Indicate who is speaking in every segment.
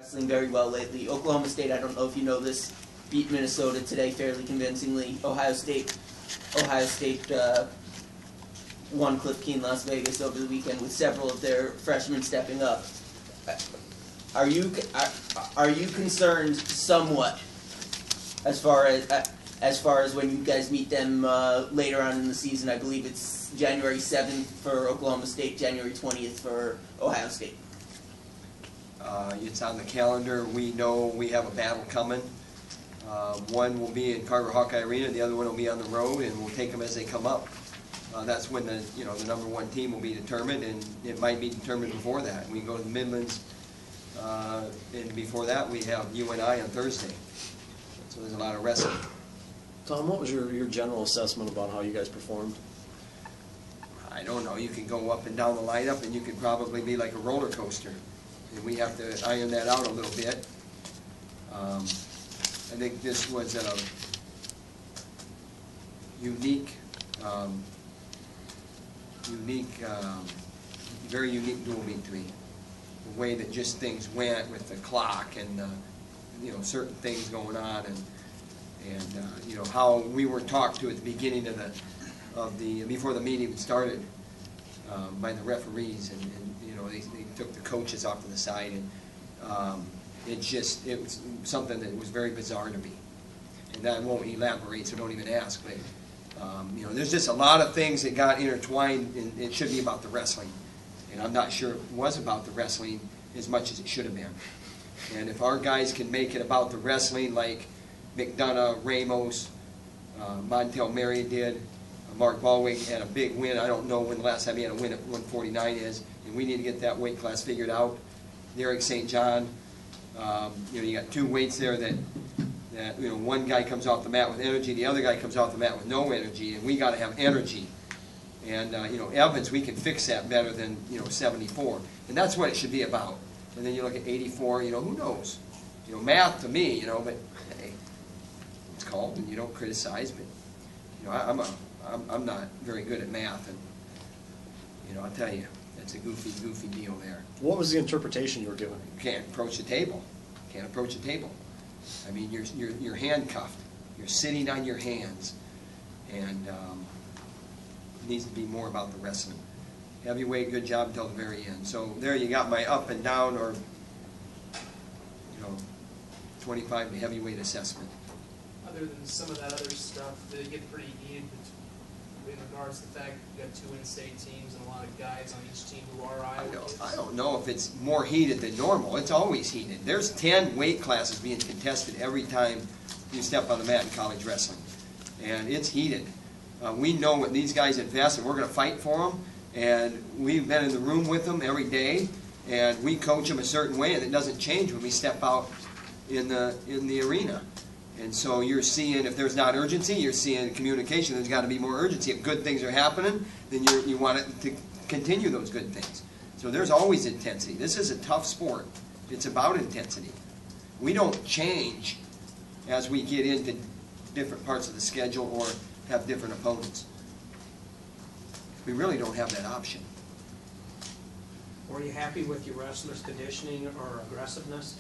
Speaker 1: Wrestling very well lately. Oklahoma State, I don't know if you know this, beat Minnesota today fairly convincingly. Ohio State won Cliff Keen Las Vegas over the weekend with several of their freshmen stepping up. Are you concerned somewhat as far as when you guys meet them later on in the season? I believe it's January 7th for Oklahoma State, January 20th for Ohio State.
Speaker 2: It's on the calendar. We know we have a battle coming. One will be in Carver Hawkeye Arena, the other one will be on the road, and we'll take them as they come up. That's when the #1 team will be determined, and it might be determined before that. We can go to the Midlands, and before that we have UNI on Thursday. So there's a lot of wrestling.
Speaker 3: Tom, what was your general assessment about how you guys performed?
Speaker 2: I don't know. You can go up and down the lineup, and you could probably be like a roller coaster. And we have to iron that out a little bit. I think this was a very unique dual meet to me. The way that just things went with the clock and certain things going on, and how we were talked to at the beginning before the meeting started by the referees, and they took the coaches off to the side, and it was something that was very bizarre to me. And I won't elaborate, so don't even ask. But there's just a lot of things that got intertwined, and it should be about the wrestling. And I'm not sure it was about the wrestling as much as it should have been. And if our guys can make it about the wrestling, like McDonough, Ramos, Montel Mary did, Mark Baldwin had a big win. I don't know when the last time he had a win at 149 is, and we need to get that weight class figured out. Derek St. John, you got two weights there that one guy comes off the mat with energy, the other guy comes off the mat with no energy, and we got to have energy. And Evans, we can fix that better than 74, and that's what it should be about. And then you look at 84, who knows? Math to me, but hey, it's called, and you don't criticize. But I'm not very good at math, and I'll tell you, it's a goofy deal there.
Speaker 3: What was the interpretation you were given?
Speaker 2: You can't approach the table. Can't approach the table. I mean, you're handcuffed. You're sitting on your hands, and it needs to be more about the wrestling. Heavyweight, good job until the very end. So there you got my up and down, or 25 to heavyweight assessment.
Speaker 4: Other than some of that other stuff, did it get pretty heated in regards to the fact you got two in-state teams and a lot of guys on each team who are Iowa kids?
Speaker 2: I don't know if it's more heated than normal. It's always heated. There's 10 weight classes being contested every time you step on the mat in college wrestling, and it's heated. We know what these guys invest, and we're going to fight for them. And we've been in the room with them every day, and we coach them a certain way, and it doesn't change when we step out in the arena. And so you're seeing, if there's not urgency, you're seeing communication. There's got to be more urgency. If good things are happening, then you want it to continue those good things. So there's always intensity. This is a tough sport. It's about intensity. We don't change as we get into different parts of the schedule or have different opponents. We really don't have that option.
Speaker 5: Were you happy with your wrestlers' conditioning or aggressiveness?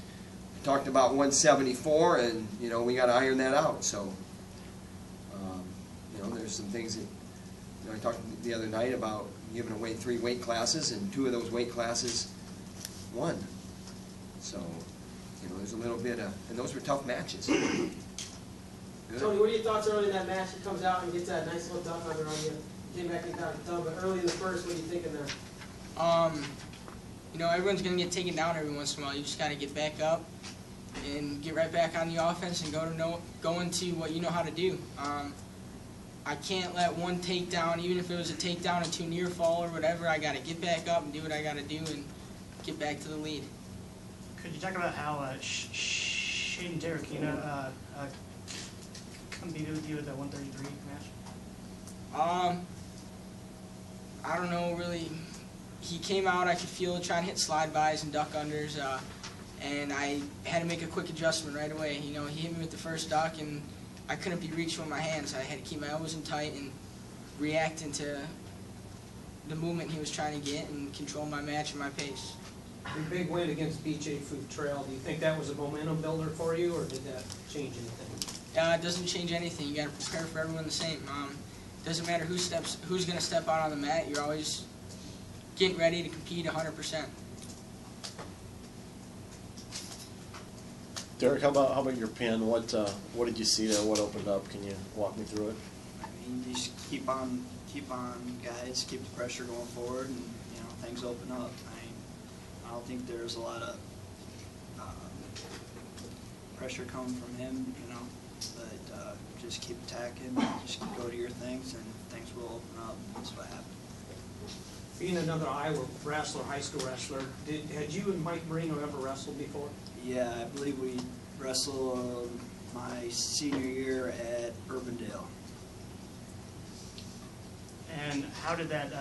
Speaker 2: We talked about 174, and we got to iron that out. So there's some things that I talked the other night about giving away 3 weight classes, and 2 of those weight classes won. So there's a little bit of, and those were tough matches. Good.
Speaker 5: Tony, what are your thoughts early in that match? He comes out and gets that nice little dunk under on you. Came back and got it done, but early in the first, what are you thinking there?
Speaker 6: Everyone's going to get taken down every once in a while. You just got to get back up and get right back on the offense and go into what you know how to do. I can't let one takedown, even if it was a takedown, a 2 near fall or whatever, I got to get back up and do what I got to do and get back to the lead.
Speaker 7: Could you talk about how Shane Terrakina competed with you at the 133 match?
Speaker 6: I don't know, really. He came out, I could feel it, trying to hit slide-bys and duck unders, and I had to make a quick adjustment right away. He hit me with the first duck, and I couldn't be reached with my hands. I had to keep my elbows in tight and react into the movement he was trying to get and control my match and my pace.
Speaker 5: Your big win against Beach 8 Food Trail, do you think that was a momentum builder for you, or did that change anything?
Speaker 6: It doesn't change anything. You got to prepare for everyone the same. Doesn't matter who's going to step out on the mat. You're always getting ready to compete 100%.
Speaker 3: Derek, how about your pin? What did you see there? What opened up? Can you walk me through it?
Speaker 8: I mean, you just keep on, guys. Keep the pressure going forward, and things open up. I don't think there's a lot of pressure coming from him, but just keep attacking, just go to your things, and things will open up. That's what happened.
Speaker 5: Being another Iowa wrestler, high school wrestler, had you and Mike Marino ever wrestled before?
Speaker 8: Yeah, I believe we wrestled my senior year at Urbandale.
Speaker 7: And how did that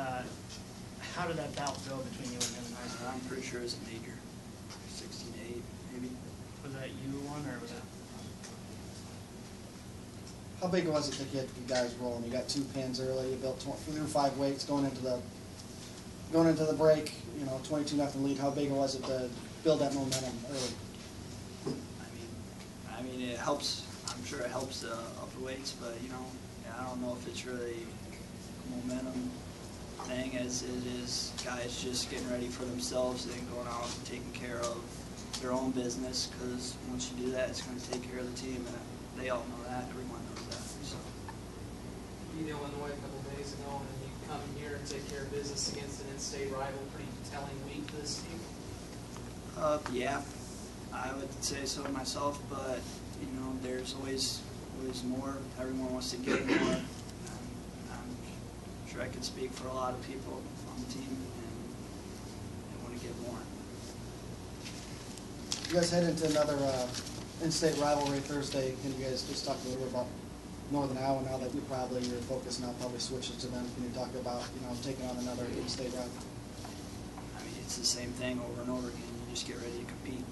Speaker 7: bout go between you and him in high school?
Speaker 8: I'm pretty sure it was a major, 16-8 maybe.
Speaker 7: Was that you won, or was that?
Speaker 9: How big was it to get you guys rolling? You got 2 pins early. You built through 5 weights going into the break. 22-0 lead. How big was it to build that momentum early?
Speaker 8: I mean, it helps. I'm sure it helps the upper weights, but I don't know if it's really a momentum thing as it is guys just getting ready for themselves and going out and taking care of their own business. Because once you do that, it's going to take care of the team, and they all know that. Everyone knows that. So.
Speaker 4: You beat Illinois a couple days ago, and you come here and take care of business against an in-state rival. Pretty telling week for this team.
Speaker 8: Yeah, I would say so myself, but there's always more. Everyone wants to get more. I'm sure I can speak for a lot of people on the team, and they want to get more.
Speaker 9: You guys head into another in-state rivalry Thursday. Can you guys just talk a little bit about Northern Iowa now that your focus now probably switches to them? Can you talk about taking on another in-state rival?
Speaker 8: I mean, it's the same thing over and over again. You just get ready to compete.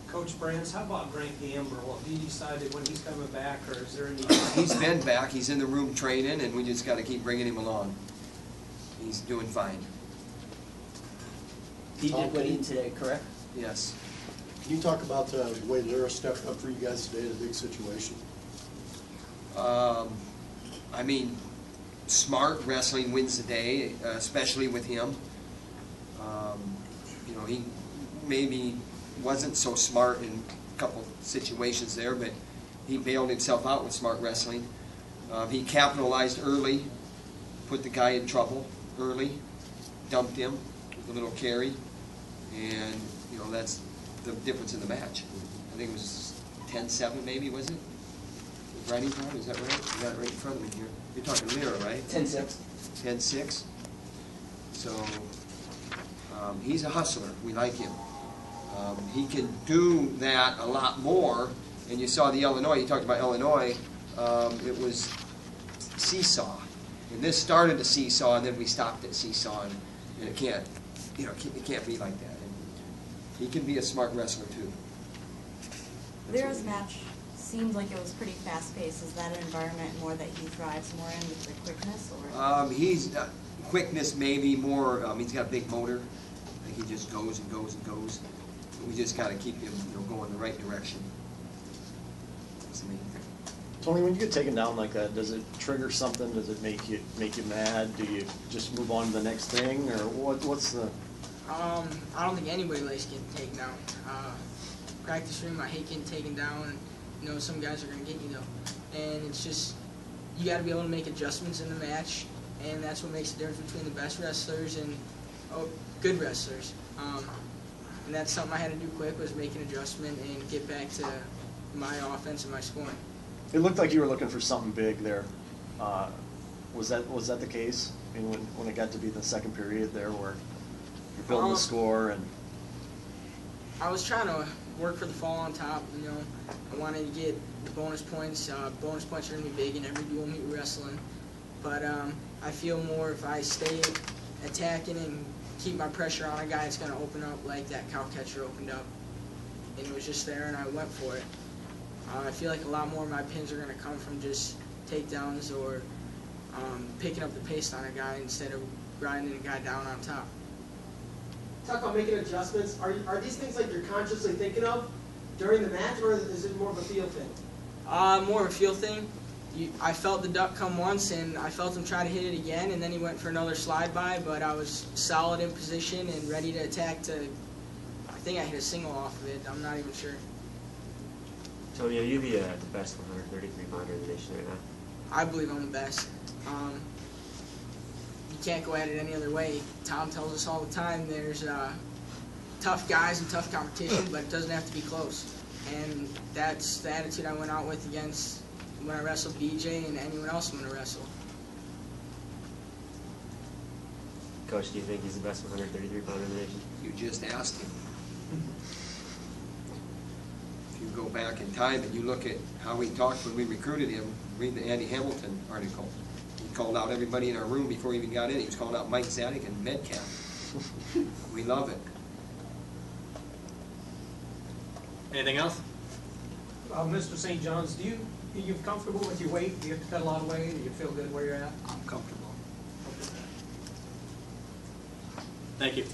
Speaker 5: Coach Brands, how about Grant Gambrell? Have you decided when he's coming back, or is there any?
Speaker 2: He's been back. He's in the room training, and we just got to keep bringing him along. He's doing fine.
Speaker 1: He did win today, correct?
Speaker 2: Yes.
Speaker 10: Can you talk about the way Lyra stepped up for you guys today in a big situation?
Speaker 2: I mean, smart wrestling wins the day, especially with him. He maybe wasn't so smart in a couple situations there, but he bailed himself out with smart wrestling. He capitalized early, put the guy in trouble early, dumped him with a little carry, and that's the difference in the match. I think it was 10-7 maybe, was it? Writing time, is that right? You got it right in front of me here. You're talking Lyra, right?
Speaker 1: 10-6.
Speaker 2: 10-6. So he's a hustler. We like him. He can do that a lot more. And you saw the Illinois. You talked about Illinois. It was seesaw, and this started a seesaw, and then we stopped at seesaw, and it can't, it can't be like that. And he can be a smart wrestler too.
Speaker 11: Lyra's match seemed like it was pretty fast-paced. Is that an environment more that he thrives more in with the quickness, or?
Speaker 2: He's quickness maybe more. He's got a big motor. He just goes and goes and goes. We just got to keep him, going the right direction. That's the main thing.
Speaker 3: Tony, when you get taken down like that, does it trigger something? Does it make you mad? Do you just move on to the next thing, or what's the?
Speaker 6: I don't think anybody likes getting taken down. Practice room, I hate getting taken down. Some guys are going to get you though, and it's just you got to be able to make adjustments in the match, and that's what makes the difference between the best wrestlers and good wrestlers. And that's something I had to do quick, was make an adjustment and get back to my offense and my scoring.
Speaker 3: It looked like you were looking for something big there. Was that the case? I mean, when it got to be the second period there, where you're building the score, and
Speaker 6: I was trying to work for the fall on top. I wanted to get the bonus points. Bonus points are going to be big in every dual meet wrestling. But I feel more if I stay attacking and keep my pressure on a guy, it's going to open up like that cow catcher opened up. And it was just there, and I went for it. I feel like a lot more of my pins are going to come from just takedowns or picking up the pace on a guy instead of grinding a guy down on top.
Speaker 5: Talk about making adjustments. Are these things like you're consciously thinking of during the match, or is it more of a feel thing?
Speaker 6: More of a feel thing. I felt the duck come once, and I felt him try to hit it again, and then he went for another slide by, but I was solid in position and ready to attack I think I hit a single off of it. I'm not even sure.
Speaker 12: Tony, are you the best 133 pounder in the nation right now?
Speaker 6: I believe I'm the best. You can't go at it any other way. Tom tells us all the time there's tough guys and tough competition, but it doesn't have to be close. And that's the attitude I went out with against when I wrestled BJ and anyone else I'm going to wrestle.
Speaker 12: Coach, do you think he's the best 133 pounder in the nation?
Speaker 2: You just asked him. If you go back in time and you look at how he talked when we recruited him, read the Andy Hamilton article. He called out everybody in our room before he even got in. He was calling out Mike Zadig and Metcalf. We love it.
Speaker 13: Anything else?
Speaker 14: Mr. St. John's, are you comfortable with your weight? Do you have to cut a lot of weight? Do you feel good where you're at?
Speaker 8: I'm comfortable.
Speaker 13: Thank you.